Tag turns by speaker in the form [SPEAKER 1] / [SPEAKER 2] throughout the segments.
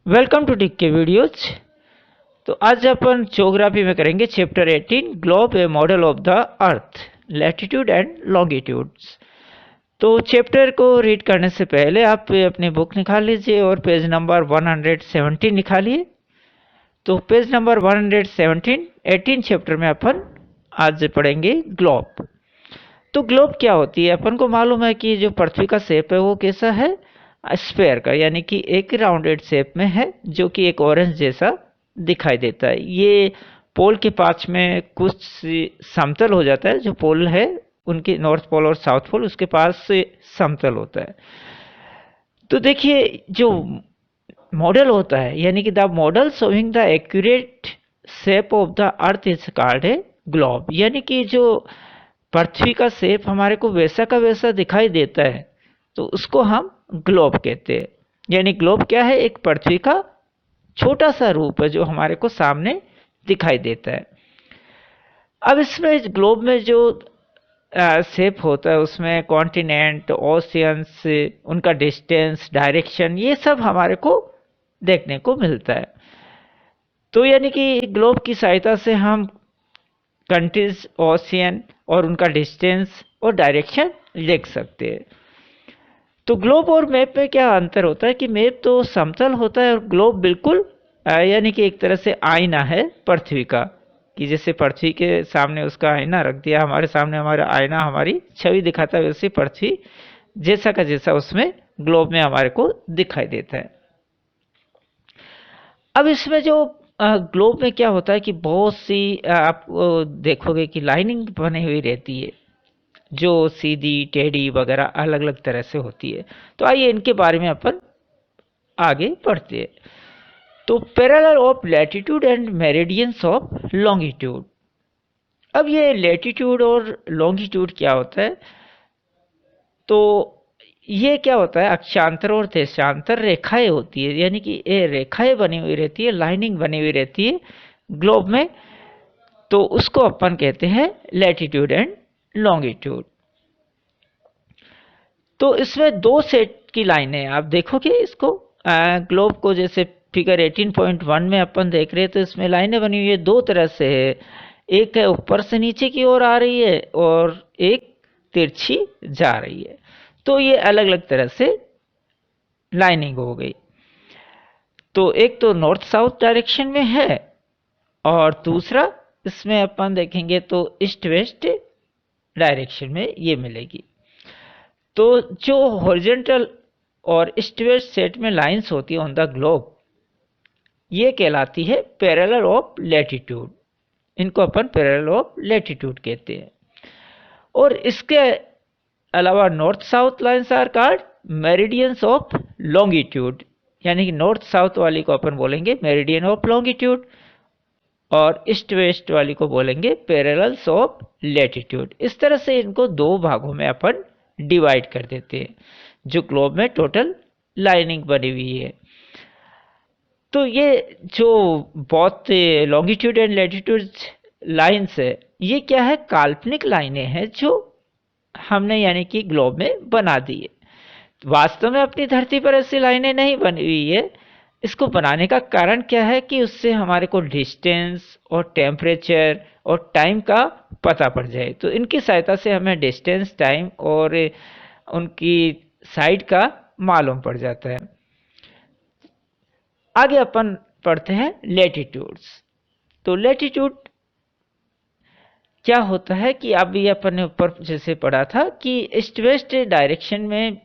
[SPEAKER 1] Welcome two tick के videos. तो आज अपन ज्योग्राफी में करेंगे chapter 18 globe A model of the earth, latitude and longitudes. तो चैप्टर को रीड करने से पहले आप अपनी बुक निकाल लीजिए और पेज नंबर 117 निकालिए। तो पेज नंबर 117 18 चैप्टर में अपन आज पढ़ेंगे ग्लोब। तो ग्लोब क्या होती है? अपन को मालूम है कि जो पृथ्वी का शेप है वो कैसा है, स्फेयर का, यानी कि एक राउंडेड शेप में है जो कि एक ऑरेंज जैसा दिखाई देता है। ये पोल के पास में कुछ समतल हो जाता है, जो पोल है उनके नॉर्थ पोल और साउथ पोल उसके पास से समतल होता है। तो देखिए जो मॉडल होता है, यानी कि the model showing the accurate shape of the earth is called है ग्लोब। यानी कि जो पृथ्वी का शेप हमारे को वैसा का वैसा दिखाई देता है तो उसको हम ग्लोब कहते हैं। यानी ग्लोब क्या है? एक पृथ्वी का छोटा सा रूप है जो हमारे को सामने दिखाई देता है। अब इसमें ग्लोब में जो शेप होता है उसमें कॉन्टिनेंट, ओशियंस, उनका डिस्टेंस, डायरेक्शन, ये सब हमारे को देखने को मिलता है। तो यानी कि ग्लोब की सहायता से हम कंट्रीज, ओशियन और उनका डिस्टेंस और डायरेक्शन लिख सकते हैं। तो ग्लोब और मैप में क्या अंतर होता है कि मैप तो समतल होता है और ग्लोब बिल्कुल यानी कि एक तरह से आईना है पृथ्वी का, कि जैसे पृथ्वी के सामने उसका आईना रख दिया, हमारे सामने हमारा आईना हमारी छवि दिखाता है, वैसे पृथ्वी जैसा का जैसा उसमें ग्लोब में हमारे को दिखाई देता है। अब इसमें जो ग्लोब में क्या होता है कि बहुत सी आप देखोगे कि लाइनिंग बनी हुई रहती है जो सीधी, टेढ़ी वगैरह अलग अलग तरह से होती है। तो आइए इनके बारे में अपन आगे बढ़ते हैं। तो parallel of latitude and meridians of longitude. अब ये लैटिट्यूड और लॉन्गिट्यूड क्या होता है? तो ये क्या होता है, अक्षांतर और देशांतर रेखाएं होती है, यानी कि ये रेखाएं बनी हुई रहती है, लाइनिंग बनी हुई रहती है ग्लोब में। तो उसको अपन कहते हैं लैटिट्यूड एंड लॉन्गिट्यूड। तो इसमें दो सेट की लाइनें आप देखोगे इसको, ग्लोब को जैसे फिगर 18.1 में अपन देख रहे हैं, तो इसमें लाइनें बनी हुई है दो तरह से है। एक है ऊपर से नीचे की ओर आ रही है और एक तिरछी जा रही है। तो ये अलग अलग तरह से लाइनिंग हो गई। तो एक तो नॉर्थ साउथ डायरेक्शन में है और दूसरा इसमें अपन देखेंगे तो ईस्ट वेस्ट डायरेक्शन में ये मिलेगी। तो जो हॉरिजॉन्टल और ईस्ट वेस्ट सेट में लाइंस होती है ऑन द ग्लोब, ये कहलाती है पैरेलल ऑफ लैटिट्यूड। इनको अपन पैरेलल ऑफ लैटिट्यूड कहते हैं। और इसके अलावा north south lines are called meridians of longitude, यानी कि नॉर्थ साउथ वाली को अपन बोलेंगे मेरिडियन ऑफ लॉन्गिट्यूड और ईस्ट वेस्ट वाली को बोलेंगे पैरेलल्स ऑफ लैटिट्यूड। इस तरह से इनको दो भागों में अपन डिवाइड कर देते हैं जो ग्लोब में टोटल लाइनिंग बनी हुई है। तो ये जो बहुत लॉन्गिट्यूड एंड लैटिट्यूड लाइंस है, ये क्या है? काल्पनिक लाइनें हैं जो हमने यानी कि ग्लोब में बना दी है। वास्तव में अपनी धरती पर ऐसी लाइनें नहीं बनी हुई है। इसको बनाने का कारण क्या है कि उससे हमारे को डिस्टेंस और टेम्परेचर और टाइम का पता पड़ जाए। तो इनकी सहायता से हमें डिस्टेंस, टाइम और उनकी साइड का मालूम पड़ जाता है। आगे अपन पढ़ते हैं लैटिट्यूड्स। तो लैटिट्यूड क्या होता है कि अभी अपन ने ऊपर जैसे पढ़ा था कि ईस्ट वेस्ट डायरेक्शन में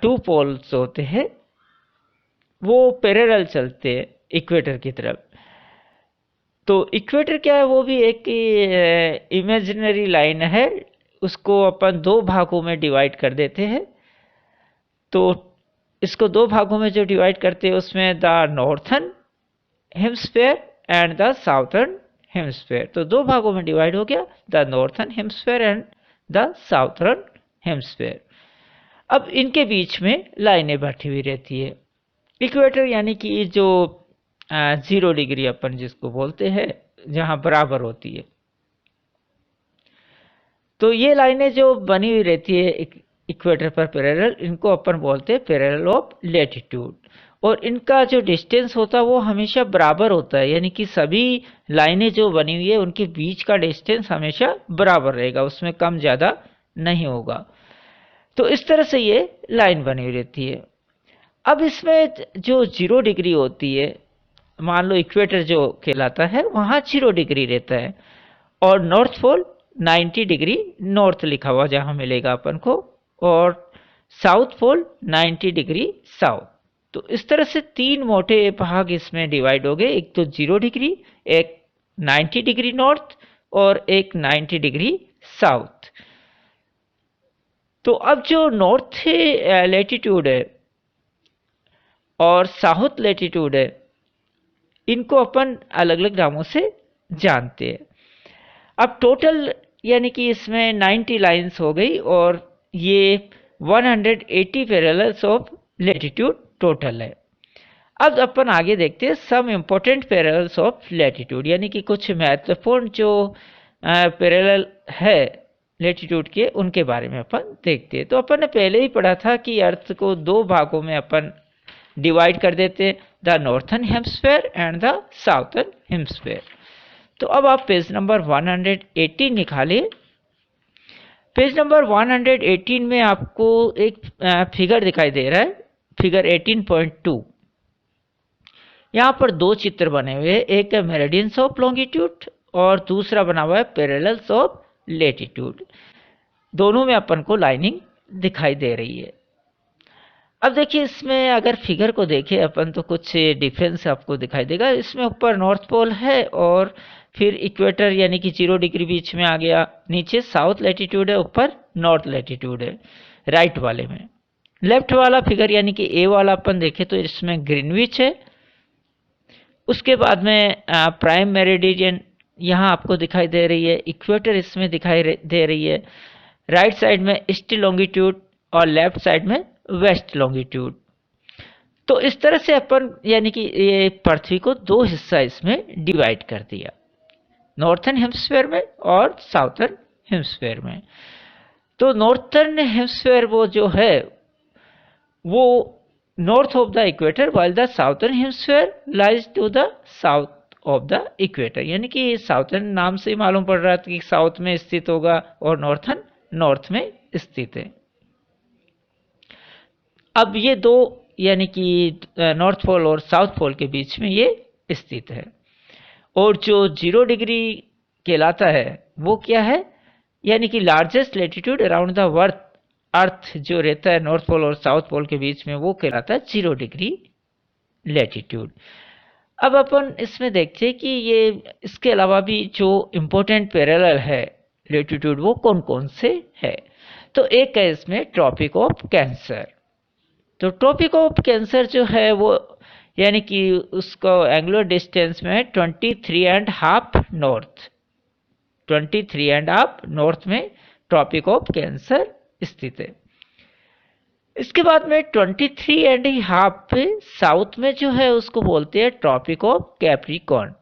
[SPEAKER 1] टू पोल्स होते हैं, वो पैरेलल चलते हैं इक्वेटर की तरफ। तो इक्वेटर क्या है? वो भी एक इमेजिनरी लाइन है, उसको अपन दो भागों में डिवाइड कर देते हैं। तो इसको दो भागों में जो डिवाइड करते हैं उसमें the northern hemisphere and the southern hemisphere. तो दो भागों में डिवाइड हो गया, the northern hemisphere and the southern hemisphere. अब इनके बीच में लाइनें बैठी हुई रहती है। इक्वेटर यानी कि जो 0 डिग्री अपन जिसको बोलते हैं, जहां बराबर होती है। तो ये लाइनें जो बनी हुई रहती है इक्वेटर पर पैरेलल, इनको अपन बोलते हैं पैरेलल ऑफ लैटिट्यूड। और इनका जो डिस्टेंस होता है वो हमेशा बराबर होता है, यानी कि सभी लाइनें जो बनी हुई है उनके बीच का डिस्टेंस हमेशा बराबर रहेगा, उसमें कम ज़्यादा नहीं होगा। तो इस तरह से ये लाइन बनी हुई रहती है। अब इसमें जो 0 डिग्री होती है, मान लो इक्वेटर जो कहलाता है वहाँ 0 डिग्री रहता है, और नॉर्थ पोल 90 डिग्री नॉर्थ लिखा हुआ जहाँ मिलेगा अपन को, और साउथ पोल 90 डिग्री साउथ। तो इस तरह से 3 मोटे भाग इसमें डिवाइड हो गए, एक तो 0 डिग्री, एक 90 डिग्री नॉर्थ और एक 90 डिग्री साउथ। तो अब जो नॉर्थ लैटिट्यूड है और साउथ लैटिट्यूड है, इनको अपन अलग अलग नामों से जानते हैं। अब टोटल यानी कि इसमें 90 लाइंस हो गई, और ये 180 पैरेलल्स ऑफ लैटिट्यूड टोटल है। अब अपन आगे देखते हैं some important parallels of latitude, यानी कि कुछ महत्वपूर्ण जो पैरेलल है लैटिट्यूड के, उनके बारे में अपन देखते हैं। तो अपन ने पहले ही पढ़ा था कि अर्थ को 2 भागों में अपन डिवाइड कर देते हैं, the northern hemisphere and the southern hemisphere. तो अब आप पेज नंबर 118 निकालिए। पेज नंबर 118 में आपको एक फिगर दिखाई दे रहा है, फिगर 18.2। यहाँ पर 2 चित्र बने हुए हैं, एक है मेरिडियंस ऑफ लॉन्गिट्यूड और दूसरा बना हुआ है पैरेलल्स ऑफ लैटिट्यूड। दोनों में अपन को लाइनिंग दिखाई दे रही है। अब देखिए इसमें अगर फिगर को देखें अपन तो कुछ डिफरेंस आपको दिखाई देगा। इसमें ऊपर नॉर्थ पोल है और फिर इक्वेटर यानी कि 0 डिग्री बीच में आ गया, नीचे साउथ लैटिट्यूड है, ऊपर नॉर्थ लैटिट्यूड है राइट वाले में। लेफ्ट वाला फिगर यानी कि ए वाला अपन देखें तो इसमें ग्रीनविच है, उसके बाद में प्राइम मेरिडियन यहाँ आपको दिखाई दे रही है, इक्वेटर इसमें दिखाई दे रही है, राइट साइड में ईस्ट लॉन्गिट्यूड और लेफ्ट साइड में वेस्ट लॉन्गिट्यूड। तो इस तरह से अपन यानी कि ये पृथ्वी को 2 हिस्सा इसमें डिवाइड कर दिया, नॉर्थर्न हेमस्फेयर में और साउथर्न हेमस्फेयर में। तो नॉर्थर्न हेमस्फेयर वो जो है वो north of the equator, while the southern hemisphere lies to the south of the equator, यानी कि साउथर्न नाम से ही मालूम पड़ रहा था कि साउथ में स्थित होगा और नॉर्थर्न नॉर्थ में स्थित है। अब ये 2 यानी कि नॉर्थ पोल और साउथ पोल के बीच में ये स्थित है। और जो 0 डिग्री कहलाता है वो क्या है, यानी कि largest latitude around the earth जो रहता है नॉर्थ पोल और साउथ पोल के बीच में, वो कहलाता है 0 डिग्री लैटिट्यूड। अब अपन इसमें देखते हैं कि ये इसके अलावा भी जो इम्पोर्टेंट पैरेलल है लैटिट्यूड वो कौन कौन से है। तो एक है इसमें ट्रॉपिक ऑफ कैंसर। तो ट्रॉपिक ऑफ कैंसर जो है वो यानी कि उसको एंगुलर डिस्टेंस में 23.5 नॉर्थ, 23.5 नॉर्थ में ट्रॉपिक ऑफ कैंसर स्थित है। इसके बाद में 23.5 पे साउथ में जो है उसको बोलते हैं ट्रॉपिक ऑफ कैप्रिकॉर्न।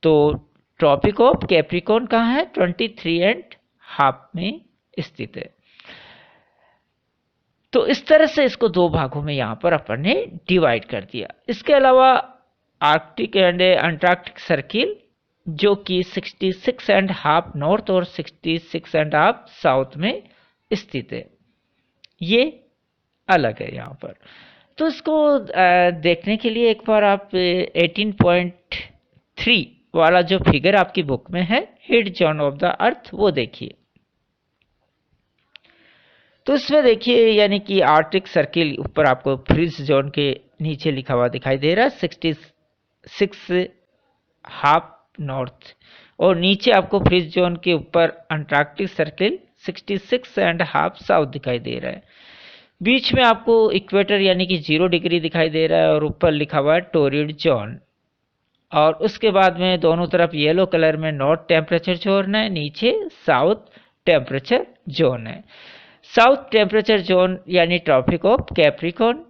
[SPEAKER 1] तो ट्रॉपिक ऑफ कैप्रिकॉर्न कहाँ है, 23.5 में स्थित है। तो इस तरह से इसको 2 भागों में यहाँ पर अपन ने डिवाइड कर दिया। इसके अलावा आर्कटिक एंड अंटार्कटिक सर्किल जो कि 66.5 नॉर्थ और 66.5 साउथ में स्थित है, ये अलग है यहाँ पर। तो इसको देखने के लिए एक बार आप 18.3 वाला जो फिगर आपकी बुक में है, hit zone of the earth, वो देखिए। तो इसमें देखिए यानी कि आर्कटिक सर्किल ऊपर आपको फ्रीज जोन के नीचे लिखा हुआ दिखाई दे रहा है 66.5 नॉर्थ, और नीचे आपको फ्रीज जोन के ऊपर अंटार्कटिक सर्किल 66.5 साउथ दिखाई दे रहा है। बीच में आपको इक्वेटर यानी कि 0 डिग्री दिखाई दे रहा है और ऊपर लिखा हुआ है टोरिड जोन, और उसके बाद में दोनों तरफ येलो कलर में नॉर्थ टेम्परेचर जोन है, नीचे साउथ टेम्परेचर जोन है। साउथ टेम्परेचर जोन यानी ट्रॉपिक ऑफ कैप्रिकॉर्न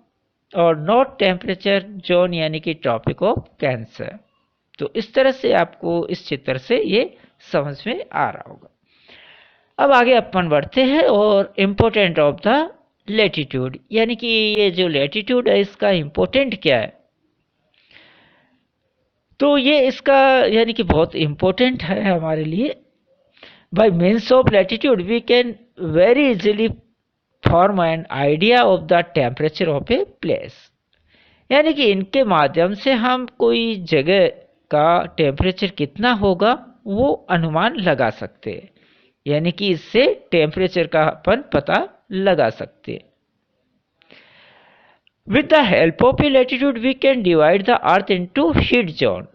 [SPEAKER 1] और नॉर्थ टेम्परेचर जोन यानी कि ट्रॉपिक ऑफ कैंसर। तो इस तरह से आपको इस चित्र से ये समझ में आ रहा होगा। अब आगे अपन बढ़ते हैं और इम्पोर्टेंट ऑफ द लेटीट्यूड, यानी कि ये जो लेटीट्यूड है इसका इम्पोर्टेंट क्या है। तो ये इसका यानी कि बहुत इम्पोर्टेंट है हमारे लिए। By means of latitude we can very easily form an idea of the temperature of a place, यानी कि इनके माध्यम से हम कोई जगह का टेम्परेचर कितना होगा वो अनुमान लगा सकते हैं, यानी कि इससे टेम्परेचर का अपन पता लगा सकते हैं। With the help of a latitude we can divide the earth into heat zone,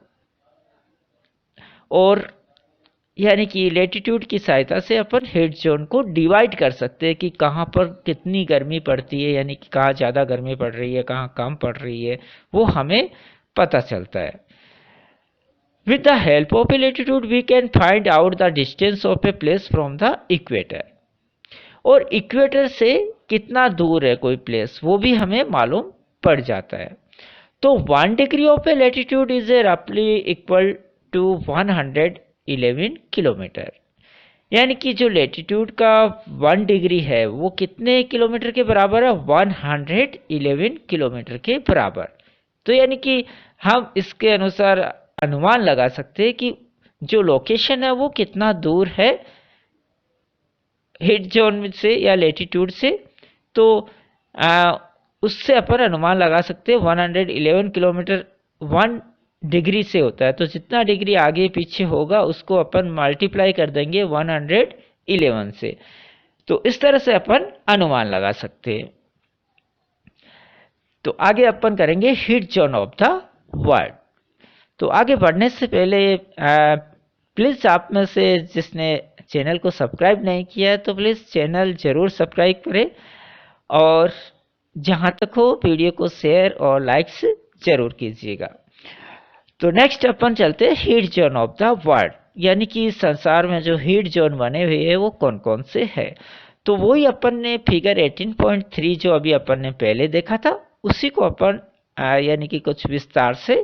[SPEAKER 1] और यानी कि लेटीट्यूड की सहायता से अपन हीट जोन को डिवाइड कर सकते हैं कि कहाँ पर कितनी गर्मी पड़ती है, यानी कि कहाँ ज़्यादा गर्मी पड़ रही है कहाँ कम पड़ रही है, वो हमें पता चलता है। With the help of a latitude we can find out the distance of a place from the equator, और इक्वेटर से कितना दूर है कोई प्लेस वो भी हमें मालूम पड़ जाता है। तो 1 degree of A latitude is a रफली इक्वल टू 111 किलोमीटर, यानी कि जो लेटीट्यूड का 1 डिग्री है वो कितने किलोमीटर के बराबर है, 111 किलोमीटर के बराबर। तो यानी कि हम इसके अनुसार अनुमान लगा सकते हैं कि जो लोकेशन है वो कितना दूर है हीट जोन से या लेटीट्यूड से। तो उससे अपन अनुमान लगा सकते हैं 111 किलोमीटर 1 डिग्री से होता है, तो जितना डिग्री आगे पीछे होगा उसको अपन मल्टीप्लाई कर देंगे 111 से, तो इस तरह से अपन अनुमान लगा सकते हैं। तो आगे अपन करेंगे heat zone of the world. तो आगे बढ़ने से पहले प्लीज़ आप में से जिसने चैनल को सब्सक्राइब नहीं किया है तो प्लीज़ चैनल ज़रूर सब्सक्राइब करें, और जहाँ तक हो वीडियो को शेयर और लाइक्स ज़रूर कीजिएगा। तो नेक्स्ट अपन चलते हैं heat zone of the world, यानी कि संसार में जो हीट जोन बने हुए हैं वो कौन कौन से हैं। तो वही अपन ने फिगर 18.3 जो अभी अपन ने पहले देखा था उसी को अपन यानी कि कुछ विस्तार से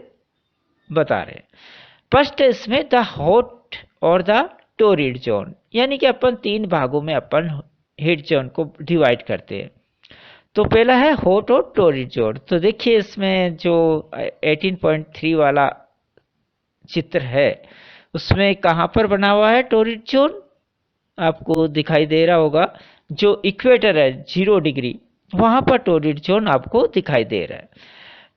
[SPEAKER 1] बता रहे हैं। फर्स्ट इसमें द हॉट और द टोरिड जोन, यानी कि अपन 3 भागों में अपन हीट जोन को डिवाइड करते हैं। तो पहला है हॉट और टोरिड जोन। तो देखिए इसमें जो 18.3 वाला चित्र है उसमें कहाँ पर बना हुआ है टोरिड जोन, आपको दिखाई दे रहा होगा जो इक्वेटर है 0 डिग्री वहाँ पर टोरिड जोन आपको दिखाई दे रहा है।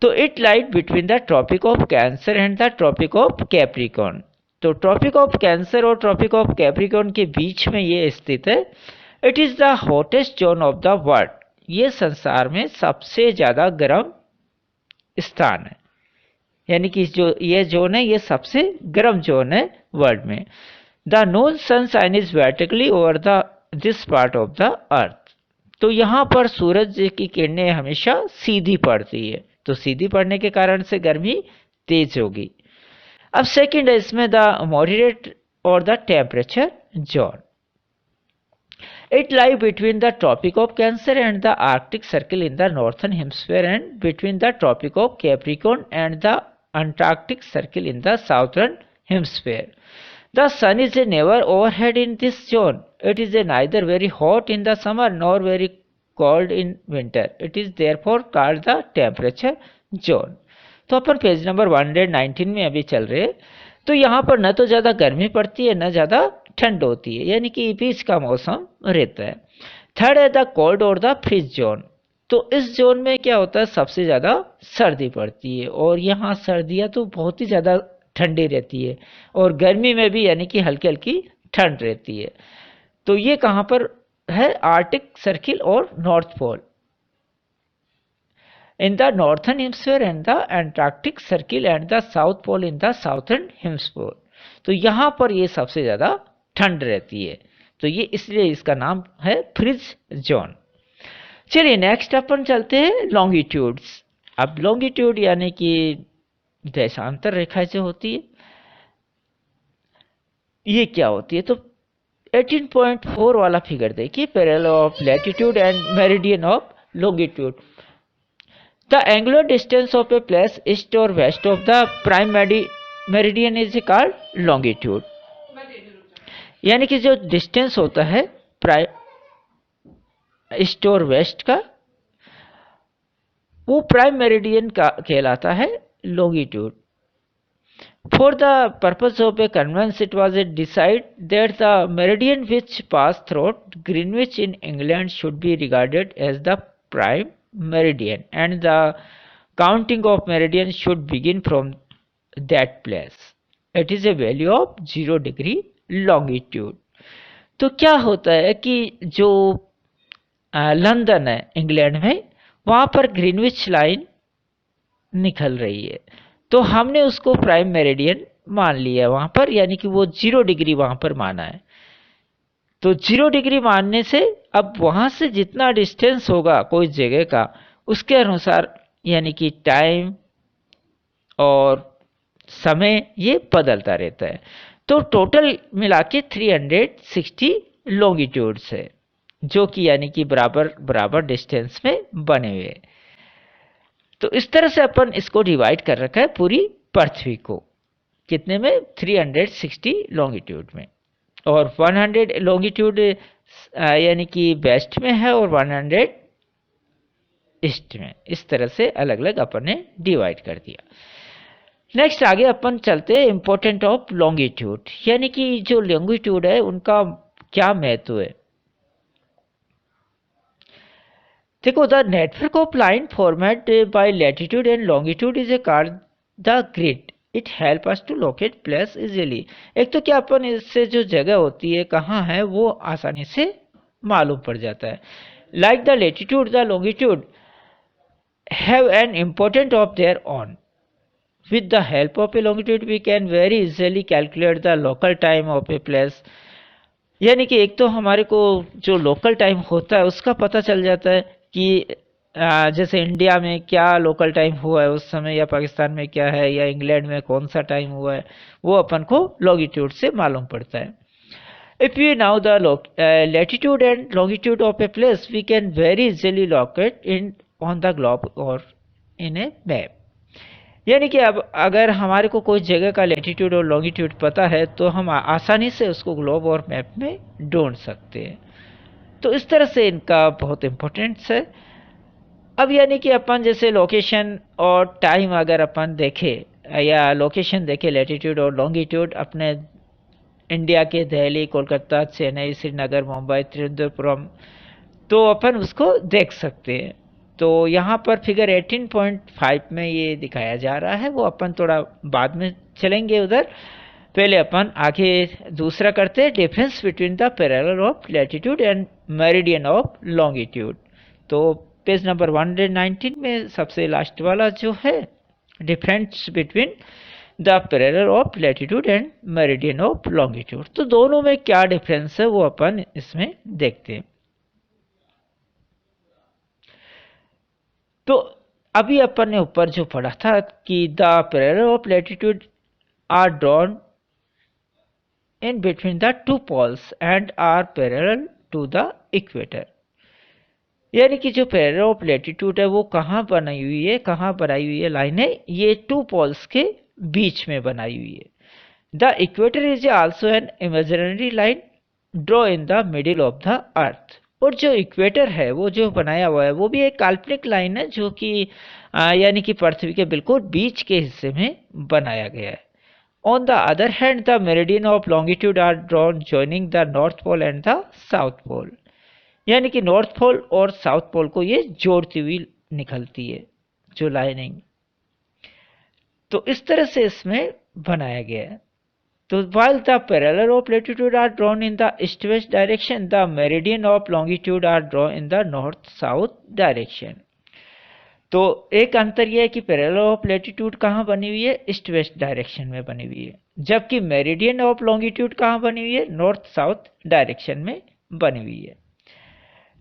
[SPEAKER 1] तो it lies between the tropic of Cancer and the tropic of Capricorn. तो ट्रॉपिक ऑफ कैंसर और ट्रॉपिक ऑफ कैप्रिकॉर्न के बीच में ये स्थित है। It is the hottest zone of the world, ये संसार में सबसे ज़्यादा गर्म स्थान है, यानी कि जो ये जोन है ये सबसे गर्म जोन है वर्ल्ड में। The Noon sunshine is vertically over the this part of the earth. तो यहाँ पर सूरज की किरणें हमेशा सीधी पड़ती है, तो सीधी पड़ने के कारण से गर्मी तेज होगी। अब सेकंड है इसमें द मॉडरेट और the temperature zone. It lies between the Tropic of Cancer and the Arctic Circle in the northern hemisphere, and between the Tropic of Capricorn and the Antarctic Circle in the southern hemisphere. The sun is never overhead in this zone. It is neither very hot in the summer nor very cold in winter. It is therefore called the temperature zone. तो अपन page number 119 में अभी चल रहे हैं। तो यहाँ पर न तो ज़्यादा गर्मी पड़ती है न ज़्यादा ठंड होती है, यानी कि बीच का मौसम रहता है। थर्ड है द कोल्ड और द फ्रीज जोन। तो इस जोन में क्या होता है, सबसे ज़्यादा सर्दी पड़ती है, और यहाँ सर्दियाँ तो बहुत ही ज़्यादा ठंडी रहती है, और गर्मी में भी यानी कि हल्की हल्की ठंड रहती है। तो ये कहाँ पर है, आर्टिक सर्किल और north pole, in the northern hemisphere and the Antarctic Circle and the South Pole in the southern hemisphere. तो यहाँ पर ये सबसे ज़्यादा ठंड रहती है, तो ये इसलिए इसका नाम है फ्रिज जोन। चलिए नेक्स्ट अपन चलते हैं लॉन्गिट्यूड्स। अब लॉन्गिट्यूड यानी कि देशांतर रेखा जो होती है ये क्या होती है, तो 18.4 वाला फिगर देखिए, parallel of latitude and meridian of longitude. The angular distance of a place east or west of the prime meridian is called longitude. यानी कि जो डिस्टेंस होता है ईस्ट और वेस्ट का, वो प्राइम मेरिडियन का कहलाता है longitude. For the purpose of a conveyance, it was decided that the meridian which passed through Greenwich in England should be regarded as the prime meridian, and the counting of meridian should begin from that place. It is a value of 0 degree longitude. तो क्या होता है कि जो London है England में, वहाँ पर ग्रीनविच लाइन निकल रही है, तो हमने उसको प्राइम मेरिडियन मान लिया है वहाँ पर, यानी कि वो 0 डिग्री वहाँ पर माना है। तो 0 डिग्री मानने से अब वहाँ से जितना डिस्टेंस होगा कोई जगह का, उसके अनुसार यानी कि टाइम और समय ये बदलता रहता है। तो टोटल मिला के 360 लॉन्गिट्यूड्स है, जो कि यानी कि बराबर बराबर डिस्टेंस में बने हुए। तो इस तरह से अपन इसको डिवाइड कर रखा है पूरी पृथ्वी को, कितने में, 360 लॉन्गिट्यूड में, और 100 लॉन्गिट्यूड यानी कि वेस्ट में है और 100 ईस्ट में। इस तरह से अलग अलग अपन ने डिवाइड कर दिया। नेक्स्ट आगे अपन चलते हैं इंपॉर्टेंट ऑफ लॉन्गिट्यूड, यानी कि जो लॉन्गिट्यूड है उनका क्या महत्व है। देखो, the network of line format by latitude and longitude is a called the grid. It help us to locate place easily. एक तो क्या अपन इससे जो जगह होती है कहाँ है वो आसानी से मालूम पड़ जाता है। Like the latitude the longitude have an important of their on. With the help of a longitude we can very easily calculate the local time of a place। यानी कि एक तो हमारे को जो लोकल टाइम होता है उसका पता चल जाता है कि जैसे इंडिया में क्या लोकल टाइम हुआ है उस समय, या पाकिस्तान में क्या है, या इंग्लैंड में कौन सा टाइम हुआ है, वो अपन को लॉन्गिट्यूड से मालूम पड़ता है। If we know the latitude and longitude of a place, we can very easily locate it on the globe or in a map। यानी कि अब अगर हमारे को कोई जगह का लैटिट्यूड और लॉन्गिट्यूड पता है तो हम आसानी से उसको ग्लोब और मैप में ढूंढ सकते हैं। तो इस तरह से इनका बहुत इम्पोर्टेंस है। अब यानी कि अपन जैसे लोकेशन और टाइम अगर अपन देखें या लोकेशन देखें, लैटिट्यूड और लॉन्गिट्यूड अपने इंडिया के दिल्ली, कोलकाता, चेन्नई, श्रीनगर, मुंबई, त्रिवेंद्रपुरम, तो अपन उसको देख सकते हैं। तो यहाँ पर फिगर 18.5 में ये दिखाया जा रहा है, वो अपन थोड़ा बाद में चलेंगे उधर। पहले अपन आगे दूसरा करते हैं, difference between the parallel of latitude and meridian of longitude. तो पेज नंबर 119 में सबसे लास्ट वाला जो है, difference between the parallel of latitude and meridian of longitude. तो दोनों में क्या डिफरेंस है वो अपन इसमें देखते हैं। तो अभी अपन ने ऊपर जो पढ़ा था कि the parallel of latitude are drawn in between the two poles and are parallel to the equator. यानी कि जो पैरेलल ऑफ लैटिट्यूड है वो कहाँ बनाई हुई है, कहाँ बनाई हुई है लाइनें, ये टू पोल्स के बीच में बनाई हुई है। The equator is also an imaginary line draw in the middle of the earth. और जो इक्वेटर है वो जो बनाया हुआ है वो भी एक काल्पनिक लाइन है, जो कि यानी कि पृथ्वी के बिल्कुल बीच के हिस्से में बनाया गया है। On the other hand the meridian of longitude are drawn joining the north pole and the south pole. यानी कि नॉर्थ पोल और साउथ पोल को ये जोड़ती हुई निकलती है जो लाइनिंग। तो इस तरह से इसमें बनाया गया है। तो while the parallel of latitude are drawn in the east-west direction, the meridian of longitude are drawn in the north-south direction। तो एक अंतर यह है कि पैरेलल ऑफ लैटिट्यूड कहाँ बनी हुई है, ईस्ट वेस्ट डायरेक्शन में बनी हुई है, जबकि मेरिडियन ऑफ लॉन्गिट्यूड कहाँ बनी हुई है, नॉर्थ साउथ डायरेक्शन में बनी हुई है।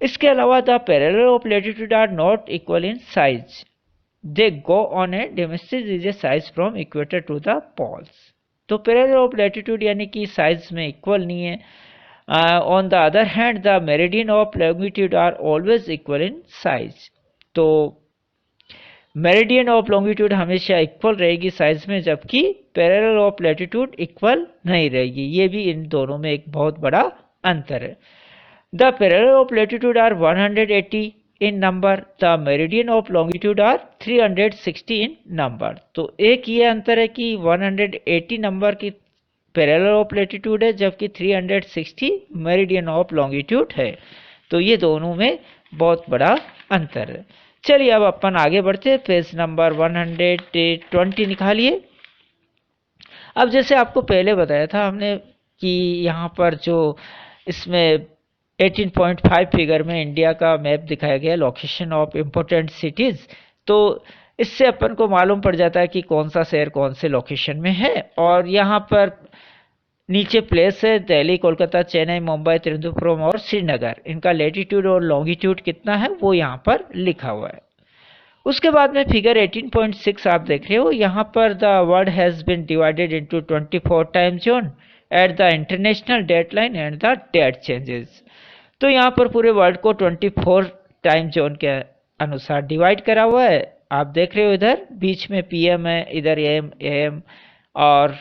[SPEAKER 1] इसके अलावा the parallel of latitude are not equal in size, they go on a diminish size from equator to the poles. तो पैरेलल ऑफ लैटिट्यूड यानी कि साइज में इक्वल नहीं है। On the other hand the meridian of longitude are always equal in size. तो meridian of longitude हमेशा equal रहेगी size में, जबकि पैरेलल ऑफ लैटिट्यूड इक्वल नहीं रहेगी। ये भी इन दोनों में एक बहुत बड़ा अंतर है। The parallel of latitude are 180 in number, the meridian of longitude are 360 in number. तो एक ये अंतर है कि 180 नंबर की पैरेलल ऑफ लैटिट्यूड है, जबकि 360 मेरिडियन ऑफ लॉन्गिट्यूड है। तो ये दोनों में बहुत बड़ा अंतर है। चलिए अब अपन आगे बढ़ते हैं, पेज नंबर 120 निकालिए। अब जैसे आपको पहले बताया था हमने कि यहाँ पर जो इसमें 18.5 फिगर में इंडिया का मैप दिखाया गया, लोकेशन ऑफ इम्पोर्टेंट सिटीज। तो इससे अपन को मालूम पड़ जाता है कि कौन सा शहर कौन से लोकेशन में है। और यहाँ पर नीचे प्लेस है दिल्ली, कोलकाता, चेन्नई, मुंबई, त्रिवेंद्रपुरम और श्रीनगर। इनका लैटिट्यूड और लॉन्गिट्यूड कितना है वो यहाँ पर लिखा हुआ है। उसके बाद में फिगर 18.6 आप देख रहे हो, यहाँ पर the world has been divided into 24 time zone at the international date line and the date changes. तो यहाँ पर पूरे वर्ल्ड को 24 टाइम जोन के अनुसार डिवाइड करा हुआ है। आप देख रहे हो इधर बीच में पीएम है, इधर एएम और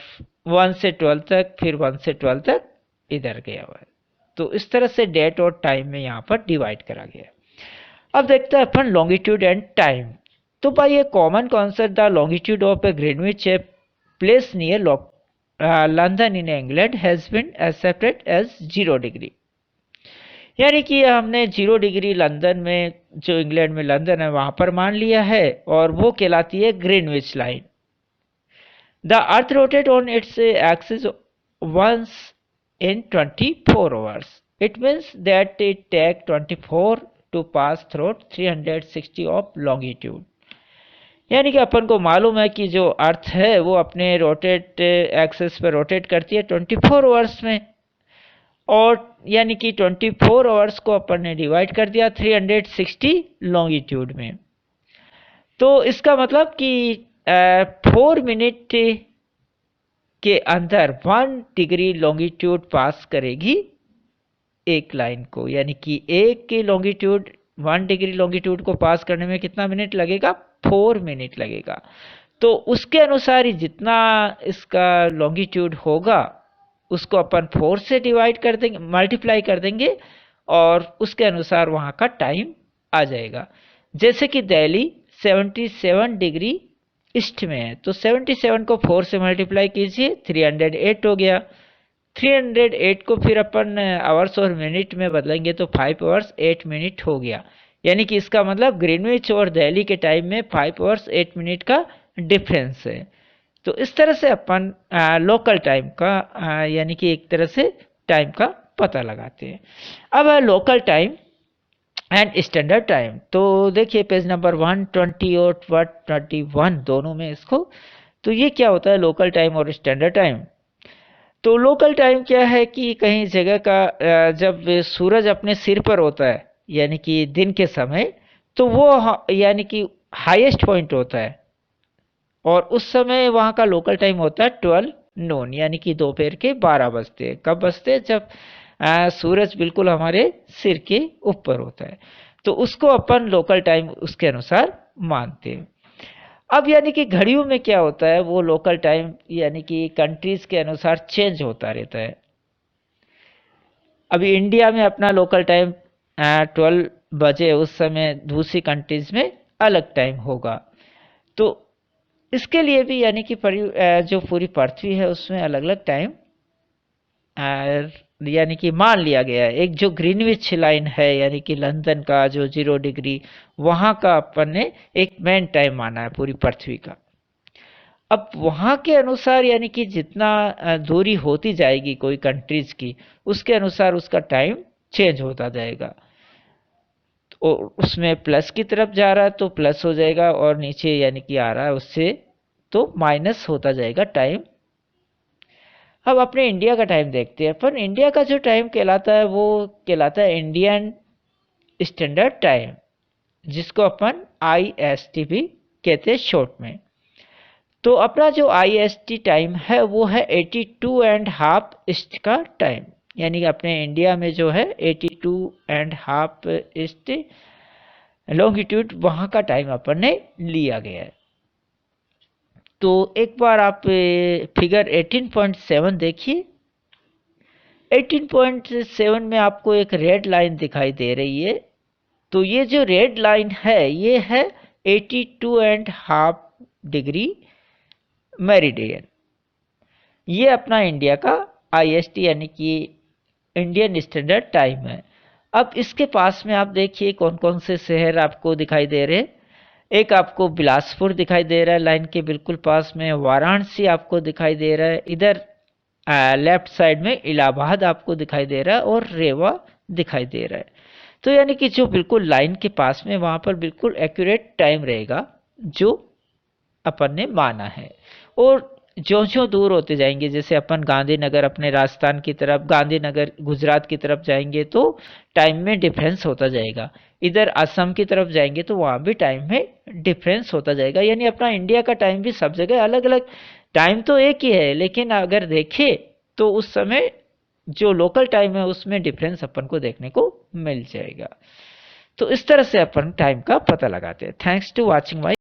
[SPEAKER 1] 1 से 12 तक, फिर 1 से 12 तक इधर गया हुआ है। तो इस तरह से डेट और टाइम में यहाँ पर डिवाइड करा गया है। अब देखते हैं अपन लॉन्गिट्यूड एंड टाइम। तो भाई, a common concept, the longitude of a Greenwich a place near London in England has been accepted as 0 degree. यानी कि हमने 0 डिग्री लंदन में, जो इंग्लैंड में लंदन है वहां पर मान लिया है, और वो कहलाती है Greenwich line. The earth rotate on its axis once in 24 hours. It means that it take 24 to pass through 360 of longitude. यानी कि अपन को मालूम है कि जो अर्थ है वो अपने रोटेट एक्सिस पर रोटेट करती है 24 आवर्स में, और यानी कि 24 आवर्स को अपन ने डिवाइड कर दिया 360 लॉन्गिट्यूड में। तो इसका मतलब कि 4 मिनट के अंदर 1 डिग्री लॉन्गिट्यूड पास करेगी एक लाइन को। यानी कि एक की लॉन्गिट्यूड 1 डिग्री लॉन्गिट्यूड को पास करने में कितना मिनट लगेगा? 4 मिनट लगेगा। तो उसके अनुसार ही जितना इसका लॉन्गिट्यूड होगा उसको अपन 4 से डिवाइड कर देंगे, मल्टीप्लाई कर देंगे, और उसके अनुसार वहाँ का टाइम आ जाएगा। जैसे कि दिल्ली 77 डिग्री ईस्ट में है, तो 77 को 4 से मल्टीप्लाई कीजिए, 308 हो गया। 308 को फिर अपन आवर्स और मिनट में बदलेंगे तो 5 आवर्स 8 मिनट हो गया। यानी कि इसका मतलब ग्रीनविच और दिल्ली के टाइम में 5 आवर्स 8 मिनट का डिफरेंस है। तो इस तरह से अपन लोकल टाइम का यानी कि एक तरह से टाइम का पता लगाते हैं। अब है local time and standard time. तो देखिए पेज नंबर 120 और 121 दोनों में इसको। तो ये क्या होता है लोकल टाइम और स्टैंडर्ड टाइम? तो लोकल टाइम क्या है कि कहीं जगह का जब सूरज अपने सिर पर होता है यानी कि दिन के समय, तो वो यानी कि हाईएस्ट पॉइंट होता है, और उस समय वहाँ का लोकल टाइम होता है 12 नून, यानी कि दोपहर के 12 बजते हैं। कब बजते हैं? जब सूरज बिल्कुल हमारे सिर के ऊपर होता है। तो उसको अपन लोकल टाइम उसके अनुसार मानते हैं। अब यानी कि घड़ियों में क्या होता है, वो लोकल टाइम यानी कि कंट्रीज के अनुसार चेंज होता रहता है। अभी इंडिया में अपना लोकल टाइम 12 बजे, उस समय दूसरी कंट्रीज में अलग टाइम होगा। तो इसके लिए भी यानी कि जो पूरी पृथ्वी है उसमें अलग अलग टाइम यानी कि मान लिया गया है। एक जो ग्रीनविच लाइन है यानी कि लंदन का जो 0 डिग्री, वहां का अपन ने एक मेन टाइम माना है पूरी पृथ्वी का। अब वहां के अनुसार यानी कि जितना दूरी होती जाएगी कोई कंट्रीज की, उसके अनुसार उसका टाइम चेंज होता जाएगा। तो उसमें प्लस की तरफ जा रहा है तो प्लस हो जाएगा, और नीचे यानी कि आ रहा है उससे तो माइनस होता जाएगा टाइम। अब अपने इंडिया का टाइम देखते हैं। पर इंडिया का जो टाइम कहलाता है वो कहलाता है इंडियन स्टैंडर्ड टाइम, जिसको अपन IST भी कहते हैं शॉर्ट में। तो अपना जो IST टाइम है वो है 82.5 ईस्ट का टाइम। यानी कि अपने इंडिया में जो है 82.5 ईस्ट लॉन्गिट्यूड वहाँ का टाइम अपन ने लिया गया है। तो एक बार आप फिगर 18.7 देखिए। 18.7 में आपको एक रेड लाइन दिखाई दे रही है, तो ये जो रेड लाइन है ये है 82.5 डिग्री मेरिडियन। ये अपना इंडिया का IST यानी कि इंडियन स्टैंडर्ड टाइम है। अब इसके पास में आप देखिए कौन कौन से शहर आपको दिखाई दे रहे हैं। एक आपको बिलासपुर दिखाई दे रहा है लाइन के बिल्कुल पास में, वाराणसी आपको दिखाई दे रहा है, इधर लेफ्ट साइड में इलाहाबाद आपको दिखाई दे रहा है और रेवा दिखाई दे रहा है। तो यानी कि जो बिल्कुल लाइन के पास में वहां पर बिल्कुल एक्यूरेट टाइम रहेगा जो अपन ने माना है। और ज्यों ज्यों दूर होते जाएंगे, जैसे अपन गांधीनगर अपने राजस्थान की तरफ, गांधीनगर गुजरात की तरफ जाएंगे तो टाइम में डिफरेंस होता जाएगा। इधर असम की तरफ जाएंगे तो वहां भी टाइम में डिफरेंस होता जाएगा। यानी अपना इंडिया का टाइम भी सब जगह अलग अलग, टाइम तो एक ही है लेकिन अगर देखें तो उस समय जो लोकल टाइम है उसमें डिफरेंस अपन को देखने को मिल जाएगा। तो इस तरह से अपन टाइम का पता लगाते हैं। Thanks to watching my